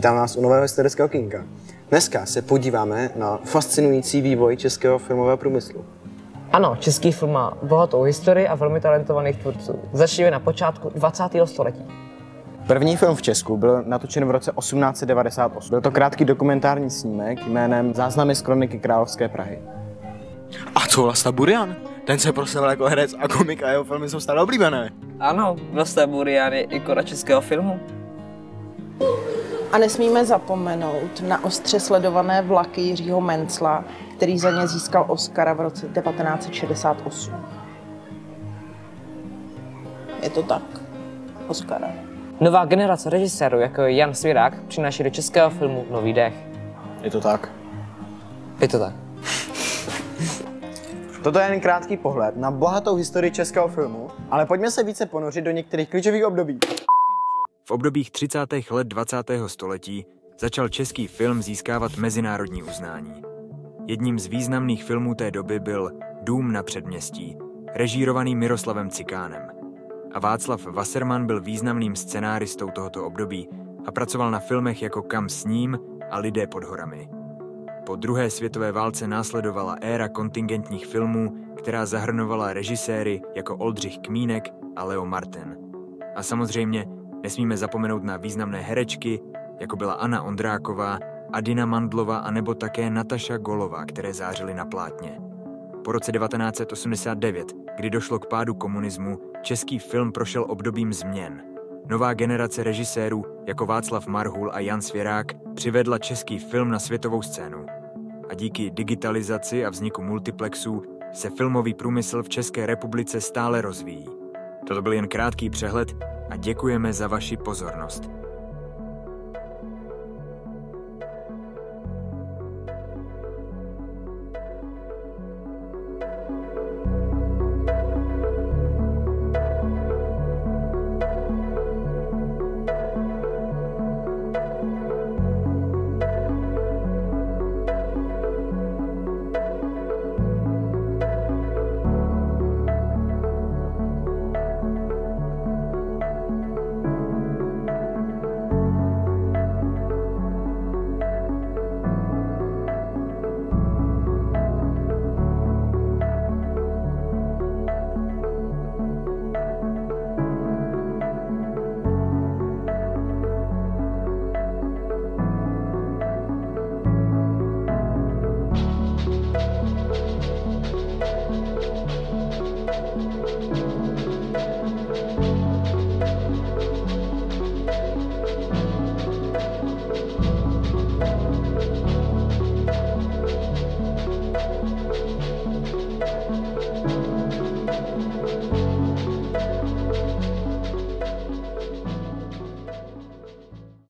Vítám vás u nového historického kinka. Dneska se podíváme na fascinující vývoj českého filmového průmyslu. Ano, český film má bohatou historii a velmi talentovaných tvůrců. Začínáme na počátku 20. století. První film v Česku byl natočen v roce 1898. Byl to krátký dokumentární snímek jménem Záznamy z kroniky Královské Prahy. A co Vlasta Burian? Ten se proslavil jako herec a komik a jeho filmy jsou stále oblíbené. Ano, Vlasta Burian je ikona českého filmu. A nesmíme zapomenout na ostře sledované vlaky Jiřího Mencla, který za ně získal Oscara v roce 1968. Je to tak. Oscara. Nová generace režisérů, jako je Jan Svěrák, přináší do českého filmu nový dech. Je to tak. Je to tak. Toto je jen krátký pohled na bohatou historii českého filmu, ale pojďme se více ponořit do některých klíčových období. V obdobích 30. let 20. století začal český film získávat mezinárodní uznání. Jedním z významných filmů té doby byl Dům na předměstí, režírovaný Miroslavem Cikánem. A Václav Wasserman byl významným scenáristou tohoto období a pracoval na filmech jako Kam s ním a Lidé pod horami. Po druhé světové válce následovala éra kontingentních filmů, která zahrnovala režiséry jako Oldřich Kmínek a Leo Martin. A samozřejmě nesmíme zapomenout na významné herečky, jako byla Anna Ondráková, Adina Mandlová a nebo také Nataša Golová, které zářily na plátně. Po roce 1989, kdy došlo k pádu komunismu, český film prošel obdobím změn. Nová generace režisérů jako Václav Marhul a Jan Svěrák přivedla český film na světovou scénu. A díky digitalizaci a vzniku multiplexů se filmový průmysl v České republice stále rozvíjí. Toto byl jen krátký přehled a děkujeme za vaši pozornost.